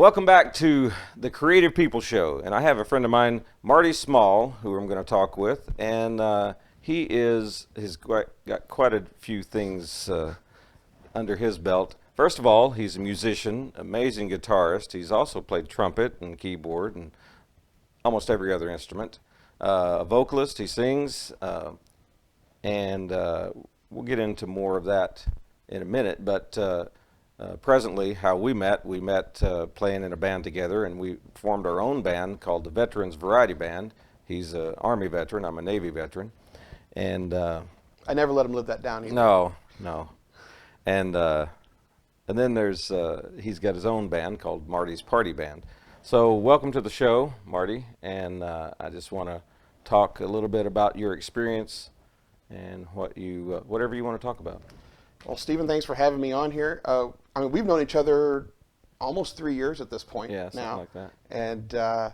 Welcome back to the Creative People Show, and I have a friend of mine, Marty Small, who I'm going to talk with, and he's got quite a few things under his belt. First of all, he's a musician, amazing guitarist. He's also played trumpet and keyboard and almost every other instrument. A vocalist, he sings, and we'll get into more of that in a minute, but presently, how we met playing in a band together, and we formed our own band called the Veterans Variety Band. He's an Army veteran, I'm a Navy veteran. And I never let him live that down either. No. And then there's, he's got his own band called Marty's Party Band. So welcome to the show, Marty, and I just want to talk a little bit about your experience and whatever you want to talk about. Well, Stephen, thanks for having me on here. I mean, we've known each other almost 3 years at this point Yeah, something now. like that. And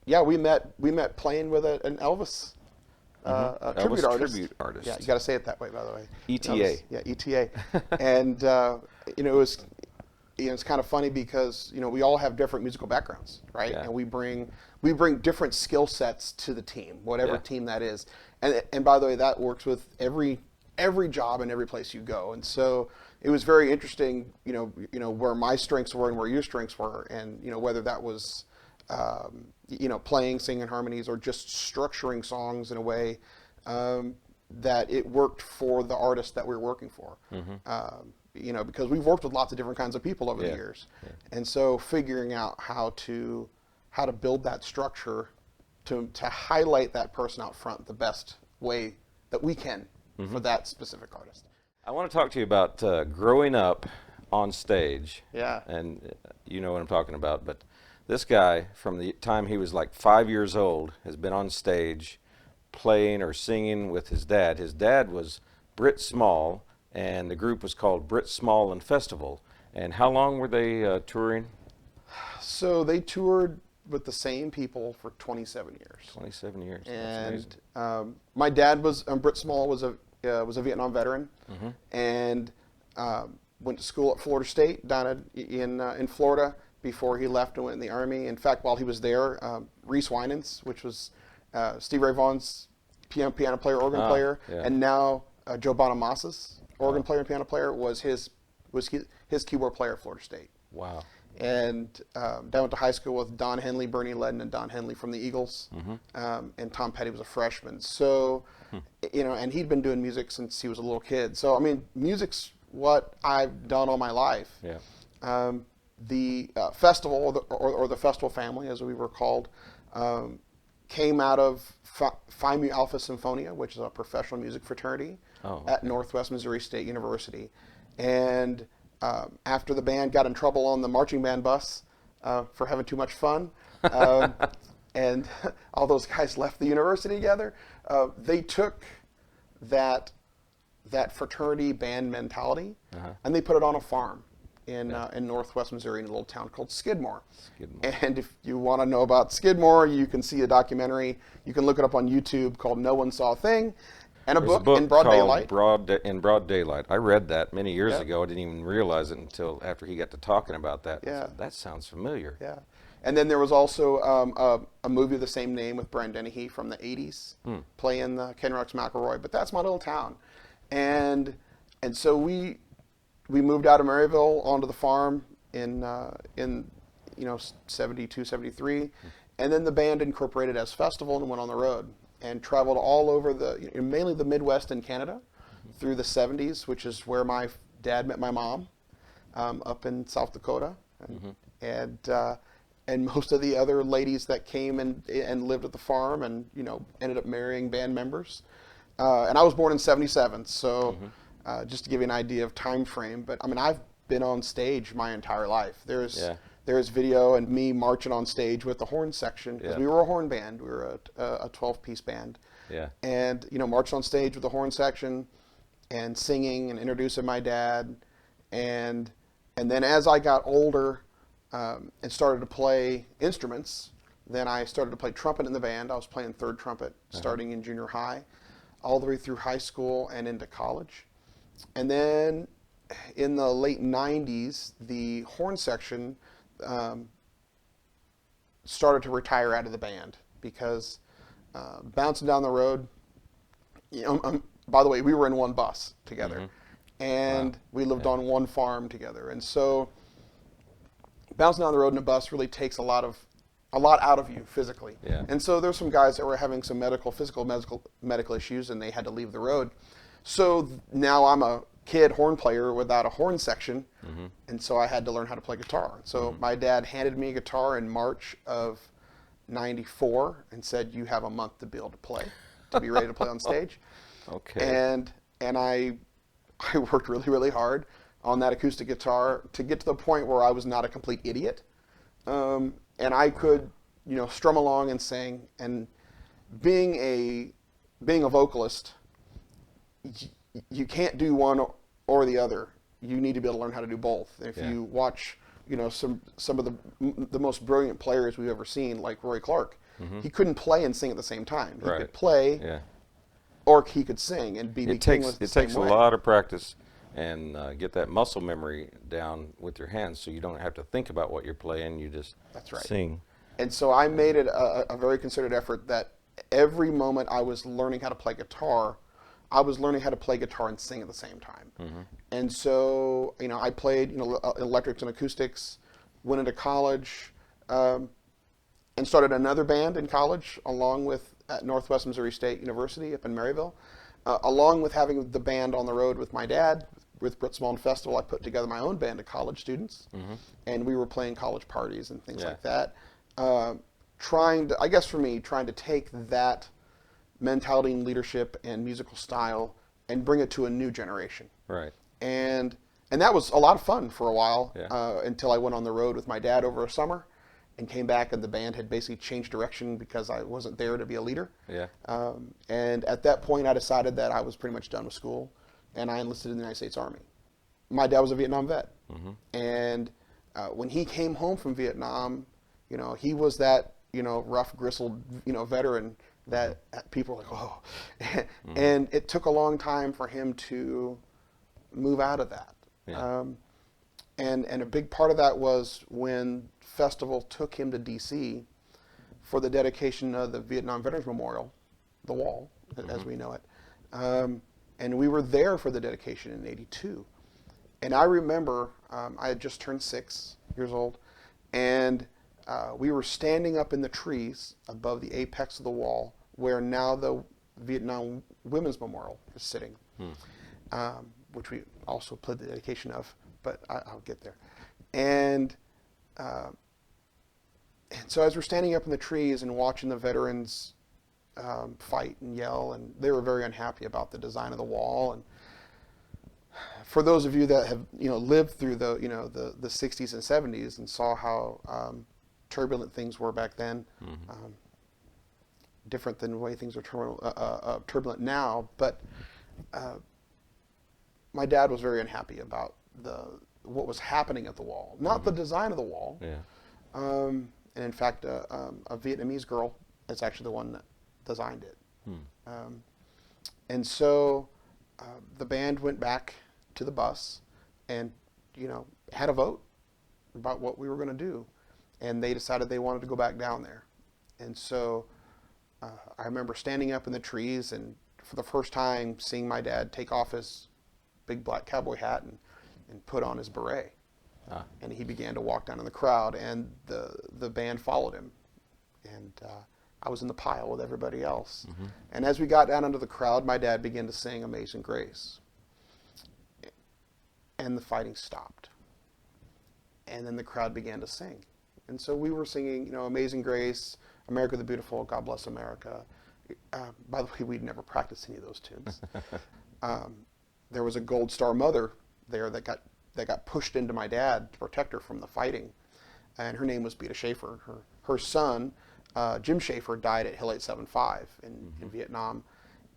yeah, we met playing with an Elvis, a tribute artist. Yeah, you got to say it that way, by the way. ETA. Elvis, yeah, ETA. And it's kind of funny because we all have different musical backgrounds, right? Yeah. And we bring different skill sets to the team, whatever Yeah. team that is. And by the way, that works with every job and every place you go. And so it was very interesting, where my strengths were and where your strengths were, and whether that was playing, singing harmonies, or just structuring songs in a way that it worked for the artist that we were working for. Mm-hmm. Because we've worked with lots of different kinds of people over the years. Yeah. And so figuring out how to build that structure to highlight that person out front the best way that we can for that specific artist. I want to talk to you about growing up on stage. Yeah. And you know what I'm talking about. But this guy, from the time he was like 5 years old, has been on stage playing or singing with his dad. His dad was Britt Small, and the group was called Britt Small and Festival. And how long were they touring? So they toured with the same people for 27 years. 27 years. And my dad was, Britt Small was a Vietnam veteran, and went to school at Florida State down in Florida before he left and went in the Army. In fact, while he was there, Reese Winans, which was Steve Ray Vaughan's piano player, organ player, and now Joe Bonamassa's organ player and piano player, was his keyboard player at Florida State. Wow. And I went to high school with Don Henley, Bernie Ledden, and Don Henley from the Eagles. And Tom Petty was a freshman. So, and he'd been doing music since he was a little kid. So, I mean, music's what I've done all my life. Yeah. The festival, or the festival family, as we were called, came out of Phi Mu Alpha Symphonia, which is a professional music fraternity at Northwest Missouri State University. And after the band got in trouble on the marching band bus for having too much fun, and all those guys left the university together, they took that fraternity band mentality and they put it on a farm in Northwest Missouri, in a little town called Skidmore. And if you want to know about Skidmore, you can see a documentary. You can look it up on YouTube called No One Saw a Thing. And There's a book in Broad Daylight. In Broad Daylight. I read that many years ago. I didn't even realize it until after he got to talking about that. Yeah. That sounds familiar. Yeah. And then there was also a movie of the same name with Brian Dennehy from the 80s, playing Ken Rex McElroy. But that's my little town. And so we moved out of Maryville onto the farm in 72, 73. And then the band incorporated as Festival and went on the road and traveled all over mainly the Midwest and Canada through the 70s, which is where my dad met my mom, up in South Dakota. And most of the other ladies that came and lived at the farm and ended up marrying band members. And I was born in 77, so just to give you an idea of time frame. But I mean, I've been on stage my entire life. There's video and me marching on stage with the horn section, because we were a horn band. We were a 12-piece band. Yeah. And marched on stage with the horn section and singing and introducing my dad. And then as I got older and started to play instruments, then I started to play trumpet in the band. I was playing third trumpet starting in junior high, all the way through high school and into college. And then in the late 90s, the horn section started to retire out of the band because bouncing down the road, by the way, we were in one bus together, and we lived on one farm together, and so bouncing down the road in a bus really takes a lot out of you physically. Yeah. And so there's some guys that were having some medical issues, and they had to leave the road. So now I'm a kid horn player without a horn section, and so I had to learn how to play guitar. So my dad handed me a guitar in March of '94 and said, "You have a month to be able to play, to be ready to play on stage." Okay. And I worked really, really hard on that acoustic guitar to get to the point where I was not a complete idiot. And I could, strum along and sing. And being a vocalist, you can't do one or the other. You need to be able to learn how to do both. If you watch, some of the most brilliant players we've ever seen, like Roy Clark, he couldn't play and sing at the same time. He could play, or he could sing, and B.B. King was the same way. It takes a lot of practice and get that muscle memory down with your hands, so you don't have to think about what you're playing. You just sing. And so I made it a very concerted effort that every moment I was learning how to play guitar, I was learning how to play guitar and sing at the same time. And so, I played, electrics and acoustics, went into college, and started another band in college along with at Northwest Missouri State University up in Maryville. Along with having the band on the road with my dad, with Britt Small and Festival, I put together my own band of college students, and we were playing college parties and things like that. Trying to take that mentality and leadership and musical style and bring it to a new generation. Right. And that was a lot of fun for a while until I went on the road with my dad over a summer and came back, and the band had basically changed direction because I wasn't there to be a leader. Yeah. And at that point, I decided that I was pretty much done with school, and I enlisted in the United States Army. My dad was a Vietnam vet, and when he came home from Vietnam, he was that rough, gristled veteran that people were like, oh, and it took a long time for him to move out of that. And a big part of that was when Festival took him to D.C. for the dedication of the Vietnam Veterans Memorial, the wall, as we know it. And we were there for the dedication in '82. And I remember I had just turned 6 years old, and we were standing up in the trees above the apex of the wall where now the Vietnam Women's Memorial is sitting, which we also played the dedication of, but I'll get there. And so as we're standing up in the trees and watching the veterans fight and yell, and they were very unhappy about the design of the wall. And for those of you that have lived through the 60s and 70s and saw how turbulent things were back then, different than the way things are turbulent now, but my dad was very unhappy about what was happening at the wall, not the design of the wall. And in fact, a Vietnamese girl is actually the one that designed it. And so the band went back to the bus and had a vote about what we were going to do, and they decided they wanted to go back down there. And so I remember standing up in the trees and for the first time seeing my dad take off his big black cowboy hat and put on his beret. And he began to walk down in the crowd, and the band followed him. And I was in the pile with everybody else. And as we got down into the crowd, my dad began to sing Amazing Grace. And the fighting stopped. And then the crowd began to sing. And so we were singing, Amazing Grace, America the Beautiful, God Bless America. By the way, we'd never practiced any of those tunes. There was a Gold Star mother there that got pushed into my dad to protect her from the fighting. And her name was Beta Schaefer. Her son, Jim Schaefer, died at Hill 875 in Vietnam.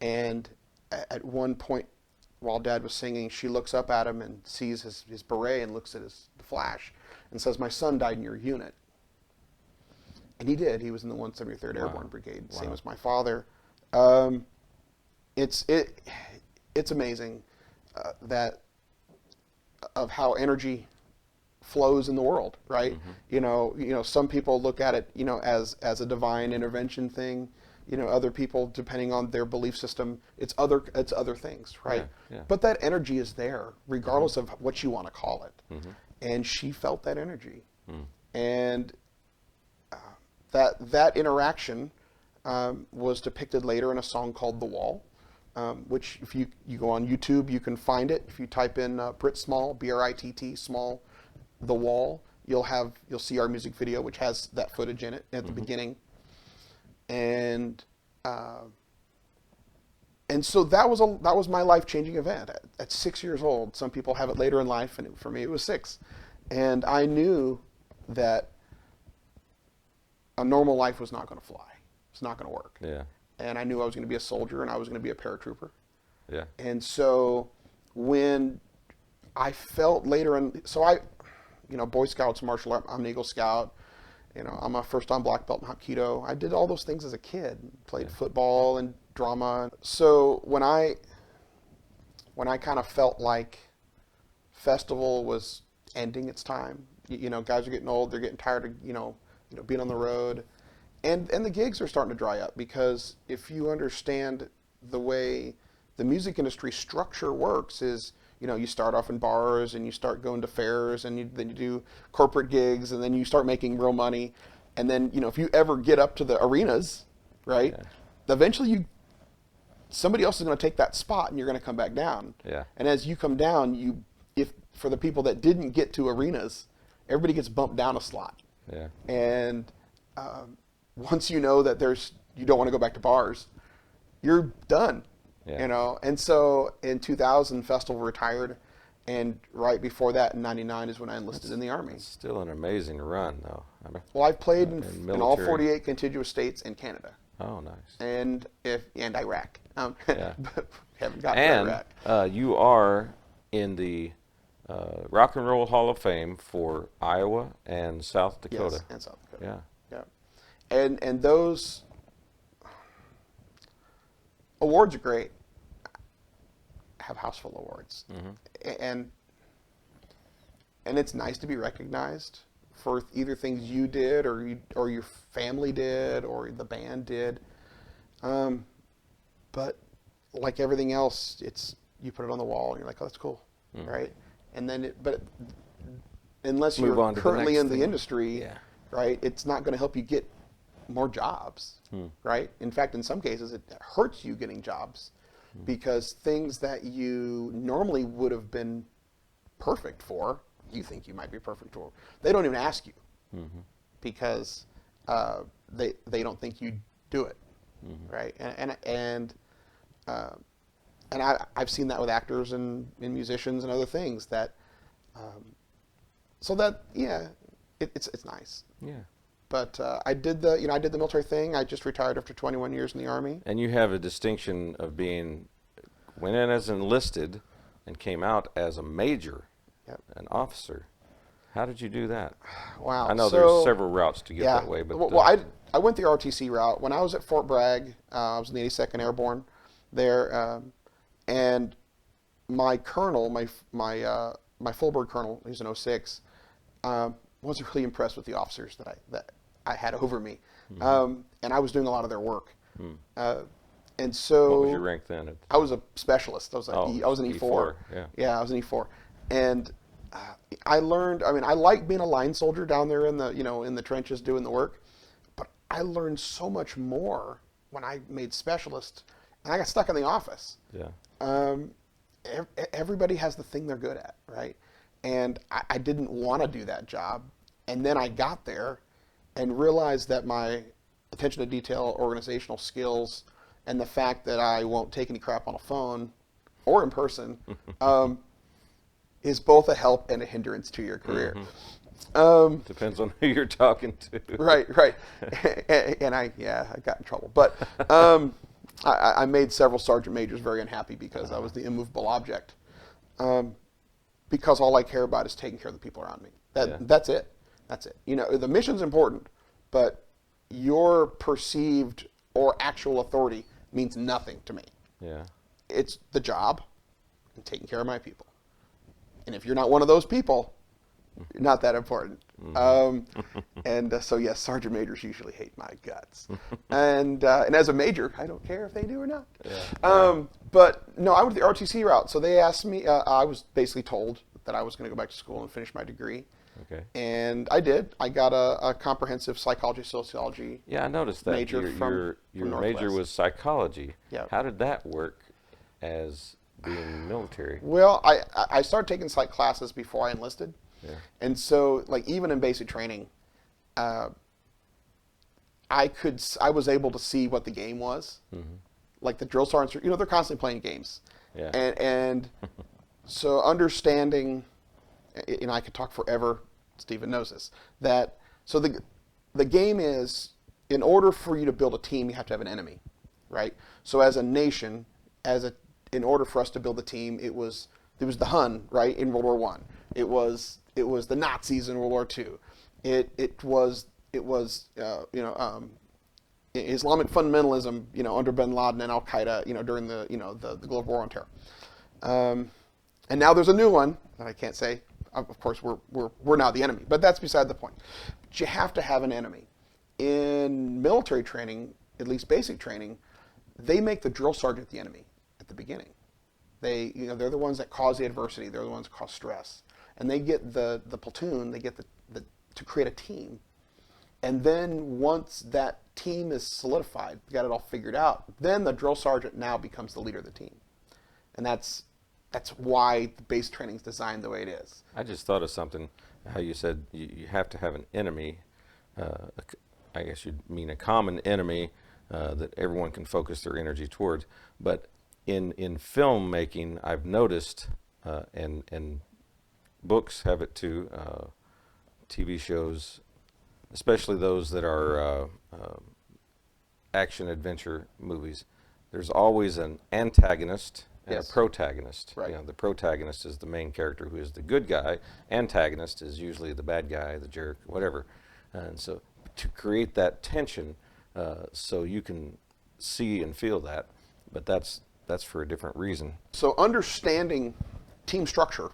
And at one point, while Dad was singing, she looks up at him and sees his beret and looks at the flash and says, "My son died in your unit." And he did. He was in the 173rd Airborne Brigade, same as my father. It's amazing that of how energy flows in the world, right? Some people look at it, as a divine intervention thing. Other people, depending on their belief system, it's other things, right? Yeah. But that energy is there, regardless of what you want to call it. And she felt that energy, and that interaction was depicted later in a song called "The Wall," which, if you go on YouTube, you can find it. If you type in Britt Small, Britt Small, "The Wall," you'll see our music video, which has that footage in it at the beginning. And so that was my life-changing event at 6 years old. Some people have it later in life, and for me it was 6. And I knew that a normal life was not going to fly. It's not going to work. Yeah. And I knew I was going to be a soldier, and I was going to be a paratrooper. Yeah. And so when I felt later Boy Scouts, martial art, I'm an Eagle Scout. I'm a first-time black belt in Hapkido. I did all those things as a kid. Played football and drama. So when I kind of felt like Festival was ending its time, guys are getting old. They're getting tired of being on the road, and the gigs are starting to dry up, because if you understand the way the music industry structure works is, you start off in bars, and you start going to fairs, and then you do corporate gigs, and then you start making real money. And then, if you ever get up to the arenas, right, eventually somebody else is going to take that spot, and you're going to come back down. Yeah. And as you come down, if for the people that didn't get to arenas, everybody gets bumped down a slot. Yeah. And once you know that you don't want to go back to bars, you're done. Yeah. And so in 2000, Festival retired, and right before that, in '99, is when I enlisted in the Army. It's still an amazing run, though. Well, I've played in all 48 contiguous states and Canada. Oh, nice. And Iraq. Yeah. Haven't gotten to Iraq. You are in the Rock and Roll Hall of Fame for Iowa and South Dakota. Yes, and South Dakota. Yeah. Yeah. And those awards are great. Have house full awards, and it's nice to be recognized for either things you did, or your family did, or the band did. But like everything else, you put it on the wall, and you're like, oh, that's cool, right? And then, but unless you're currently in the industry, right, it's not going to help you get more jobs, right? In fact, in some cases, it hurts you getting jobs. Because things that you normally would have been perfect for, you think you might be perfect for, they don't even ask you, because they don't think you do it, right? And I've seen that with actors and musicians and other things that, so that it's nice. Yeah. But I did the military thing. I just retired after 21 years in the Army. And you have a distinction of went in as enlisted and came out as a major, an officer. How did you do that? Wow. I know there's several routes to get that way. But I went the ROTC route. When I was at Fort Bragg, I was in the 82nd Airborne there, and my colonel, my full bird colonel, who's an 06, wasn't really impressed with the officers that I had over me, and I was doing a lot of their work. And so, what was your rank then? I was a specialist. I was an E4. Yeah, I was an E4, and I learned. I mean, I like being a line soldier down there in the trenches doing the work, but I learned so much more when I made specialist, and I got stuck in the office. Yeah. Everybody has the thing they're good at, right? And I didn't want to do that job. And then I got there and realized that my attention to detail, organizational skills, and the fact that I won't take any crap on a phone or in person is both a help and a hindrance to your career. Depends on who you're talking to. Right. And I got in trouble. But I made several sergeant majors very unhappy because I was the immovable object. Because all I care about is taking care of the people around me. That's it. The mission's important, but your perceived or actual authority means nothing to me. Yeah. It's the job and taking care of my people. And if you're not one of those people, Not that important. So yes, sergeant majors usually hate my guts, and as a major, I don't care if they do or not. Yeah. But no, I went the ROTC route. So they asked me. I was basically told that I was going to go back to school and finish my degree. Okay. And I did. I got a comprehensive psychology sociology. Yeah, I noticed that major your major Northwest. was psychology. Yeah. How did that work as being military? Well, I started taking psych classes before I enlisted. Yeah. And so, like, even in basic training, I was able to see what the game was. Mm-hmm. Like the drill sergeants, they're constantly playing games. Yeah. And so understanding, I could talk forever. Stephen knows this. So the game is, in order for you to build a team, you have to have an enemy, right? So as a nation, in order for us to build a team, it was the Hun, right, in World War One. It was the Nazis in World War Two. It was Islamic fundamentalism, under Bin Laden and Al Qaeda, during the global war on terror. And now there's a new one that I can't say. Of course, we're now the enemy, but that's beside the point. But you have to have an enemy. In military training, at least basic training, they make the drill sergeant the enemy at the beginning. They're the ones that cause the adversity. They're the ones that cause stress, and they get the platoon. They get to create a team, and then once that team is solidified, got it all figured out, then the drill sergeant now becomes the leader of the team, and that's why the base training is designed the way it is. I just thought of something. How you said you have to have an enemy. I guess you'd mean a common enemy that everyone can focus their energy towards. But in filmmaking, I've noticed, and books have it too, TV shows, especially those that are action adventure movies, there's always an antagonist and Yes. a protagonist. Right. The protagonist is the main character who is the good guy. Antagonist is usually the bad guy, the jerk, whatever. And so to create that tension, so you can see and feel that, but that's for a different reason. So understanding team structure,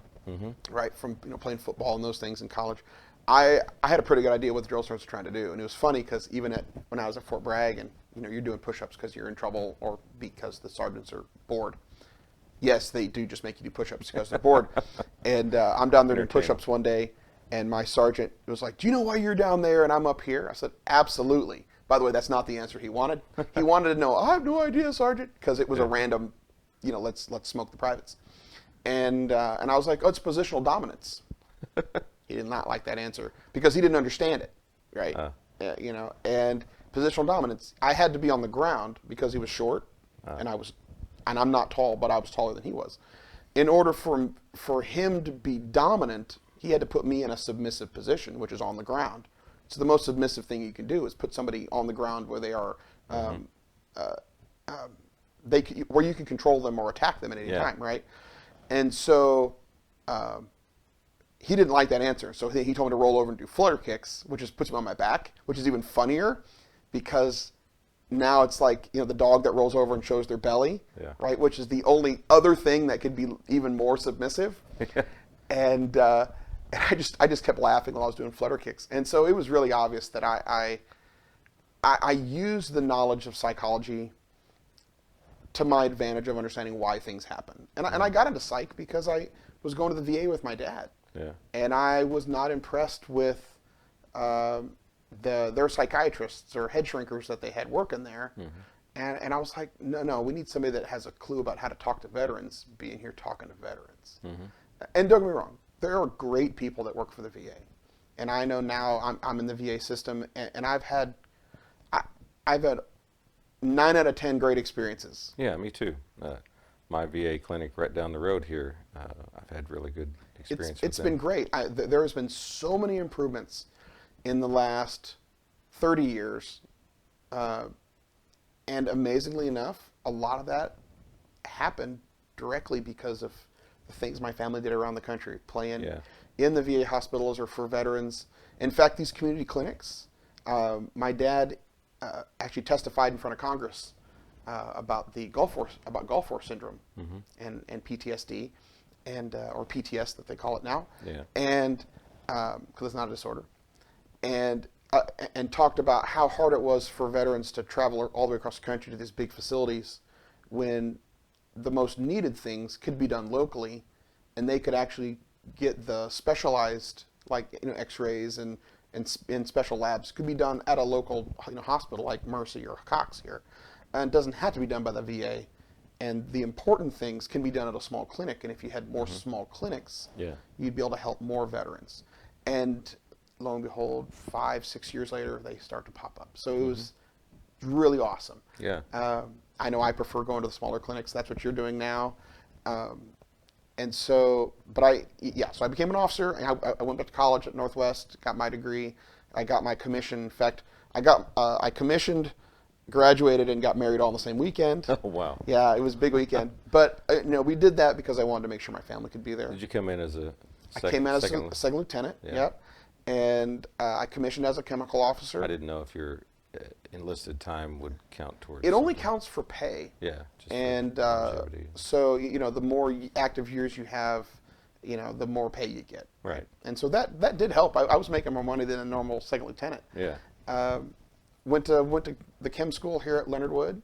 right, from playing football and those things in college, I had a pretty good idea what the drill sergeants were trying to do. And it was funny because even when I was at Fort Bragg and you're doing push-ups because you're in trouble or because the sergeants are bored. Yes, they do just make you do push-ups because they're bored. And I'm down there doing push-ups one day, and my sergeant was like, "Do you know why you're down there and I'm up here?" I said, "Absolutely." By the way, that's not the answer he wanted. He wanted to know, "I have no idea, Sergeant," because it was a random, let's smoke the privates. And I was like, "Oh, it's positional dominance." He did not like that answer because he didn't understand it, right? And positional dominance, I had to be on the ground because he was short, and I'm not tall, but I was taller than he was. In order for him to be dominant, he had to put me in a submissive position, which is on the ground. So the most submissive thing you can do is put somebody on the ground where they are, where you can control them or attack them at any time, right? And so he didn't like that answer. So he told me to roll over and do flutter kicks, which just puts me on my back, which is even funnier because now it's like, the dog that rolls over and shows their belly, right? Which is the only other thing that could be even more submissive. And I just kept laughing while I was doing flutter kicks. And so it was really obvious that I used the knowledge of psychology to my advantage of understanding why things happen. And I got into psych because I was going to the VA with my dad. Yeah. And I was not impressed with their psychiatrists or head shrinkers that they had working there. And I was like, no, we need somebody that has a clue about how to talk to veterans, being here talking to veterans. And don't get me wrong, there are great people that work for the VA. And I know now I'm in the VA system, and I've had 9 out of 10 great experiences. Yeah, me too. My VA clinic right down the road here, I've had really good experience with It's been great. There has been so many improvements in the last 30 years. And amazingly enough, a lot of that happened directly because of the things my family did around the country, playing in the VA hospitals or for veterans. In fact, these community clinics, my dad actually testified in front of Congress about the Gulf War syndrome and PTSD, or PTS that they call it now. Yeah. And because it's not a disorder, and talked about how hard it was for veterans to travel all the way across the country to these big facilities when the most needed things could be done locally, and they could actually get the specialized, like, X-rays and special labs could be done at a local, hospital like Mercy or Cox here, and it doesn't have to be done by the VA. And the important things can be done at a small clinic, and if you had more small clinics, you'd be able to help more veterans. And lo and behold, 5-6 years later, they start to pop up. So it was really awesome. Yeah. I know I prefer going to the smaller clinics. That's what you're doing now. And so, so I became an officer, and I went back to college at Northwest, got my degree. I got my commission. In fact, I commissioned, graduated, and got married all in the same weekend. Oh, wow. Yeah, it was a big weekend. But, we did that because I wanted to make sure my family could be there. Did you come in as I came in as a second lieutenant, yep. And I commissioned as a chemical officer. I didn't know if your enlisted time would count towards it. Only counts for pay. Yeah. And so, the more active years you have, the more pay you get. Right. And so that did help. I was making more money than a normal second lieutenant. Yeah. Went to the chem school here at Leonard Wood,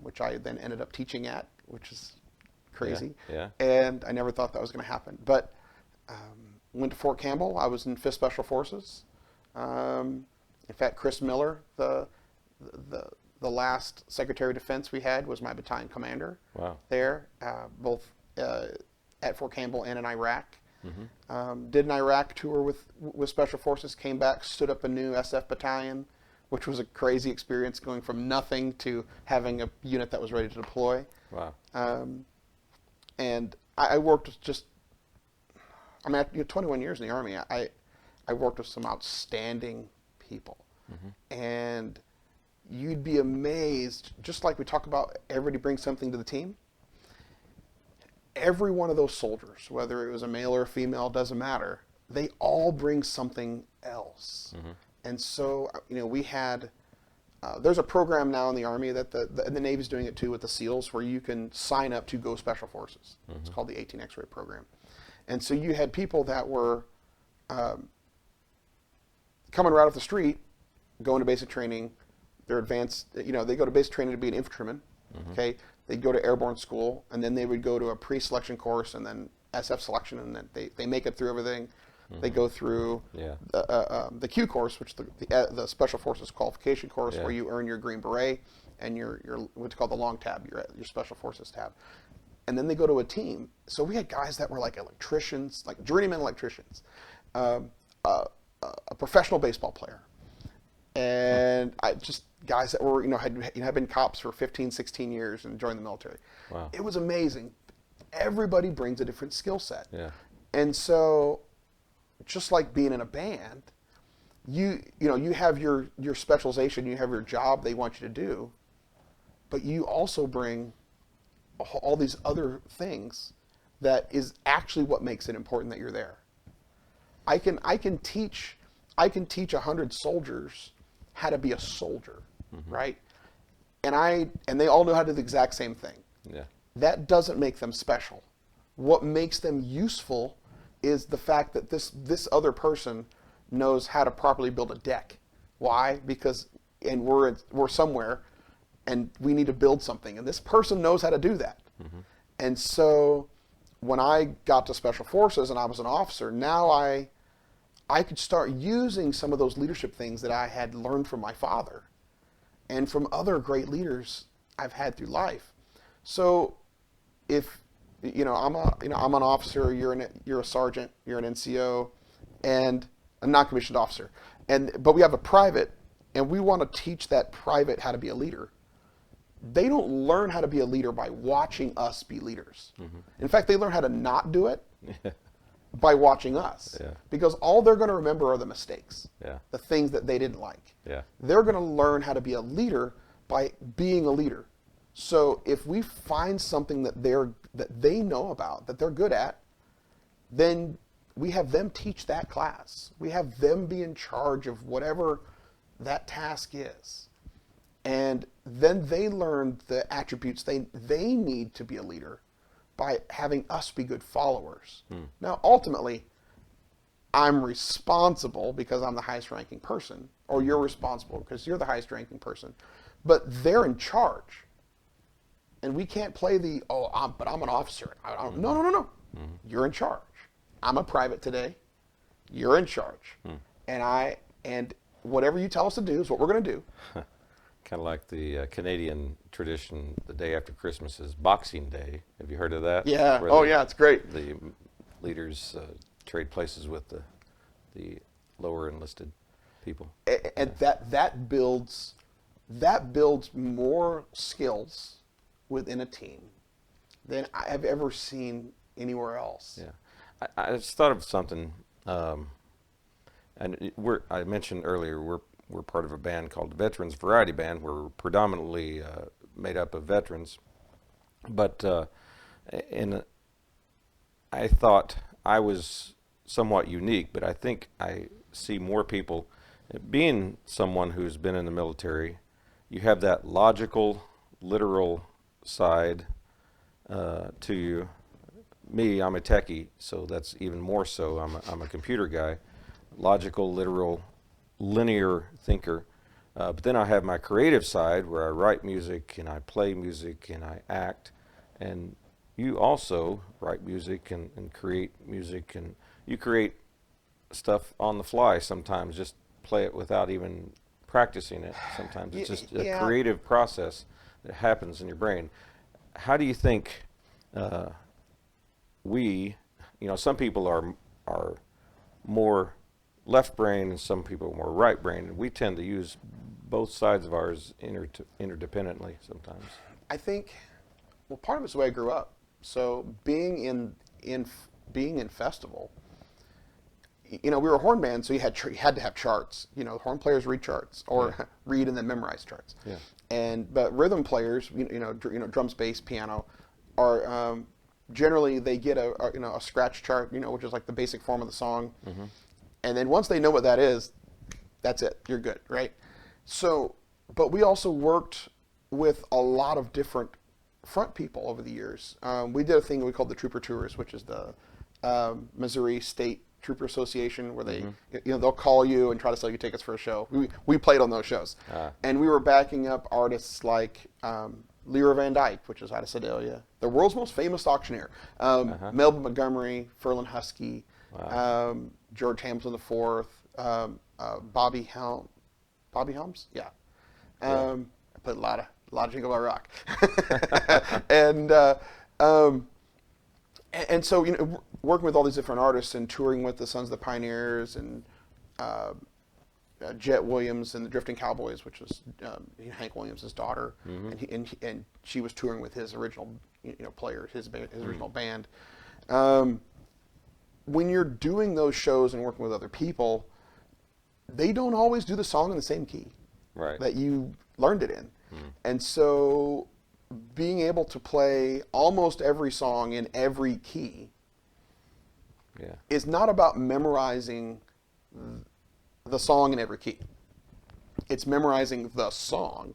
which I then ended up teaching at, which is crazy. Yeah. And I never thought that was going to happen. But went to Fort Campbell. I was in 5th Special Forces. In fact, Chris Miller, the last Secretary of Defense we had, was my battalion commander. Wow. There, both at Fort Campbell and in Iraq. Did an Iraq tour with Special Forces, came back, stood up a new SF battalion, which was a crazy experience, going from nothing to having a unit that was ready to deploy. Wow. And I worked with just, after 21 years in the Army, I worked with some outstanding people. And you'd be amazed, just like we talk about everybody brings something to the team, every one of those soldiers, whether it was a male or a female, doesn't matter, they all bring something else. And so, we had, there's a program now in the Army that the Navy's doing it too with the SEALs, where you can sign up to go Special Forces. It's called the 18 X-ray program. And so you had people that were coming right off the street, going to basic training. They're advanced, they go to basic training to be an infantryman. Okay, they'd go to airborne school, and then they would go to a pre-selection course, and then SF selection, and then they make it through everything. They go through the Q course, which the Special Forces qualification course, where you earn your Green Beret and your what's called the long tab, your Special Forces tab. And then they go to a team. So we had guys that were like electricians, like journeyman electricians, a professional baseball player, and guys that were, had been cops for 15, 16 years and joined the military. Wow. It was amazing. Everybody brings a different skill set. Yeah. And so, just like being in a band, you have your specialization, you have your job they want you to do, but you also bring all these other things that is actually what makes it important that you're there. I can teach 100 soldiers how to be a soldier, right? And they all know how to do the exact same thing. Yeah. That doesn't make them special. What makes them useful is the fact that this other person knows how to properly build a deck. Why? Because we're somewhere, and we need to build something, and this person knows how to do that. And so when I got to Special Forces and I was an officer, now I could start using some of those leadership things that I had learned from my father and from other great leaders I've had through life. So if I'm an officer, you're a sergeant, you're an NCO, and a non-commissioned officer, but we have a private, and we want to teach that private how to be a leader. They don't learn how to be a leader by watching us be leaders. In fact, they learn how to not do it by watching us. Because all they're going to remember are the mistakes, the things that they didn't like. They're going to learn how to be a leader by being a leader. So if we find something that they know about, that they're good at, then we have them teach that class. We have them be in charge of whatever that task is. And then they learn the attributes they need to be a leader by having us be good followers. Now, ultimately, I'm responsible because I'm the highest ranking person, or you're responsible because you're the highest ranking person, but they're in charge. And we can't play but I'm an officer. No, no, no, no. You're in charge. I'm a private today. You're in charge. And whatever you tell us to do is what we're going to do. Kind of like the Canadian tradition, the day after Christmas is Boxing Day. Have you heard of that? Yeah. Oh, yeah, it's great. The leaders trade places with the lower enlisted people. And that builds more skills within a team than I have ever seen anywhere else. Yeah, I just thought of something, and I mentioned earlier we're part of a band called the Veterans Variety Band. We're predominantly made up of veterans, but I thought I was somewhat unique, but I think I see more people. Being someone who's been in the military, you have that logical, literal side to you. Me, I'm a techie, so that's even more so. I'm a computer guy, logical, literal, linear thinker. But then I have my creative side where I write music and I play music and I act. And you also write music and create music, and you create stuff on the fly sometimes, just play it without even practicing it. Sometimes it's just a creative process that happens in your brain. How do you think some people are more left brain and some people are more right brain, and we tend to use both sides of ours interdependently sometimes? I think, well, part of it's the way I grew up. So being in festival, we were a horn band, so you had to have charts. Horn players read charts or read and then memorize charts. Yeah. But rhythm players, drums, bass, piano, are generally they get a scratch chart, which is like the basic form of the song, and then once they know what that is, that's it. You're good, right? So, but we also worked with a lot of different front people over the years. We did a thing we called the Trooper Tours, which is the Missouri State Trooper Association, where they, they'll call you and try to sell you tickets for a show. We played on those shows, and we were backing up artists like Leroy Van Dyke, which is out of Sedalia, the world's most famous auctioneer, Melvin Montgomery, Ferlin Husky, George Hamilton IV, Bobby Helms, yeah. I put a lot of Jingle Bell Rock, and so working with all these different artists and touring with the Sons of the Pioneers and Jet Williams and the Drifting Cowboys, which was Hank Williams' daughter, and she was touring with his original players, his original band. When you're doing those shows and working with other people, they don't always do the song in the same key that you learned it in. And so being able to play almost every song in every key is not about memorizing the song in every key. It's memorizing the song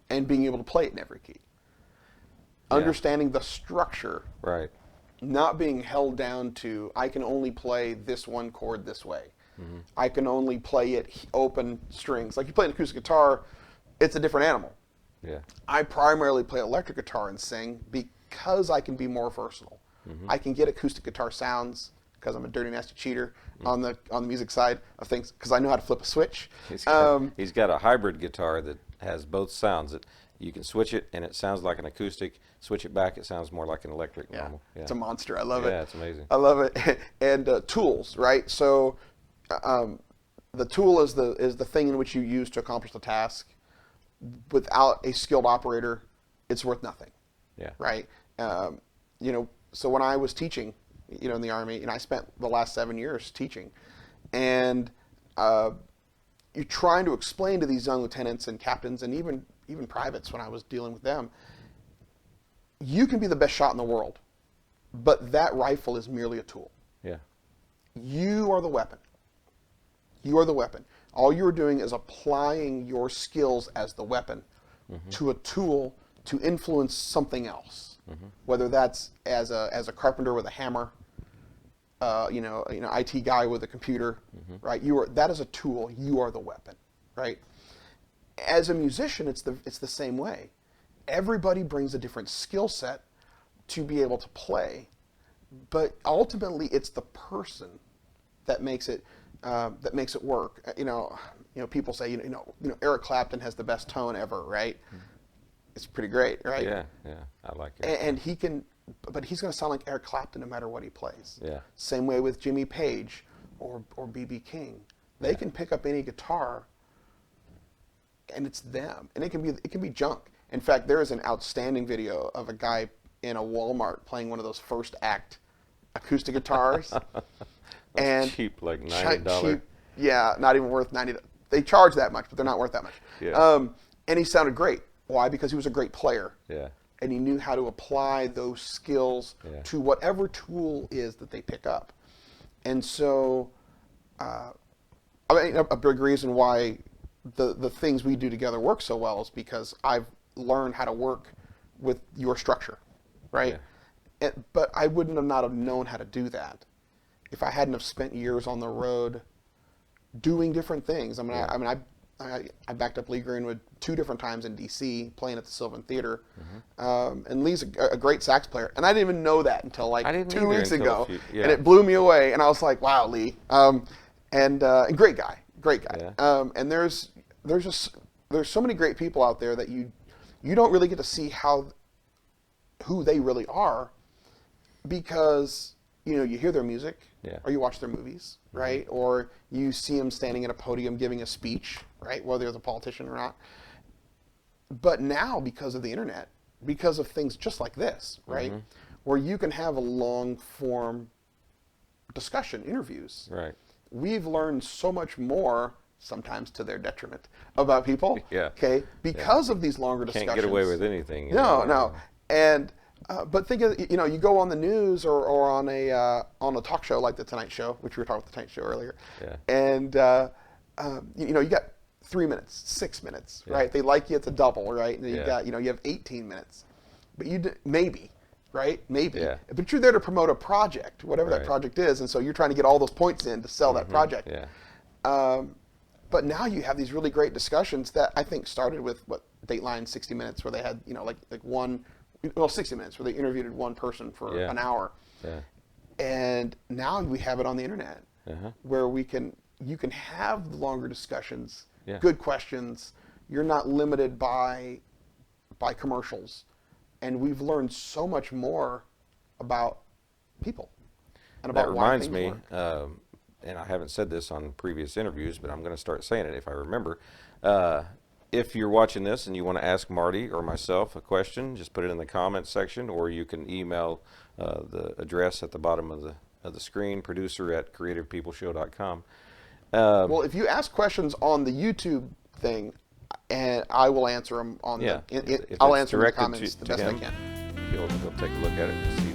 and being able to play it in every key. Understanding the structure. Right. Not being held down to, I can only play this one chord this way. I can only play it open strings. Like you play an acoustic guitar, it's a different animal. Yeah. I primarily play electric guitar and sing because I can be more versatile. I can get acoustic guitar sounds because I'm a dirty, nasty cheater on the music side of things, because I know how to flip a switch. He's got a hybrid guitar that has both sounds. You can switch it and it sounds like an acoustic. Switch it back, it sounds more like an electric normal. Yeah. It's a monster. I love it. Yeah, it's amazing. I love it. And tools, right? So the tool is the thing in which you use to accomplish the task. Without a skilled operator, it's worth nothing. Yeah. Right. So when I was teaching, in the Army, and I spent the last 7 years teaching, and you're trying to explain to these young lieutenants and captains and even privates when I was dealing with them, you can be the best shot in the world, but that rifle is merely a tool. Yeah. You are the weapon. You are the weapon. All you're doing is applying your skills as the weapon to a tool to influence something else, whether that's as a carpenter with a hammer, IT guy with a computer, right? That is a tool. You are the weapon, right? As a musician, it's the same way. Everybody brings a different skill set to be able to play, but ultimately it's the person that makes it work. People say Eric Clapton has the best tone ever, right? It's pretty great, right? Yeah, I like it. And he can, but he's going to sound like Eric Clapton no matter what he plays. Yeah. Same way with Jimmy Page or B.B. King. They can pick up any guitar, and it's them. And it can be junk. In fact, there is an outstanding video of a guy in a Walmart playing one of those first act acoustic guitars. And cheap, like $90. Cheap, yeah, not even worth $90. They charge that much, but they're not worth that much. Yeah. And he sounded great. Why? Because he was a great player. Yeah. And he knew how to apply those skills to whatever tool is that they pick up. And so, a big reason why the things we do together work so well is because I've learned how to work with your structure, right? Yeah. But I wouldn't have not have known how to do that if I hadn't have spent years on the road doing different things. I backed up Lee Greenwood 2 different times in D.C. playing at the Sylvan Theater, and Lee's a great sax player, and I didn't even know that until like 2 weeks ago, and it blew me away. And I was like, "Wow, Lee!" And great guy. Yeah. And there's so many great people out there that you don't really get to see who they really are, because you hear their music, or you watch their movies, right? Or you see them standing at a podium giving a speech, right? Whether they're a politician or not. But now, because of the internet, because of things just like this, right? Where you can have a long form discussion, interviews. Right. We've learned so much more, sometimes to their detriment, about people. Yeah. Okay. Because of these longer discussions. Can't get away with anything. No. And but think of, you go on the news or on a talk show like the Tonight Show, which we were talking about the Tonight Show earlier. Yeah. And you got 3 minutes, 6 minutes, right? They like you, it's a double, right? And you got, you have 18 minutes. But maybe, right? Maybe. Yeah. But you're there to promote a project, whatever that project is, and so you're trying to get all those points in to sell that project. Yeah. But now you have these really great discussions that I think started with Dateline 60 Minutes, where they had, 60 Minutes, where they interviewed one person for an hour. Yeah. And now we have it on the internet, where you can have longer discussions, good questions. You're not limited by commercials. And we've learned so much more about people and about why things work. That reminds me, and I haven't said this on previous interviews, but I'm going to start saying it if I remember. If you're watching this and you want to ask Marty or myself a question, just put it in the comments section, or you can email the address at the bottom of the screen, producer@creativepeopleshow.com. Well, if you ask questions on the YouTube thing, and I will answer them on I'll answer in the comments the best I can. He'll take a look at it and see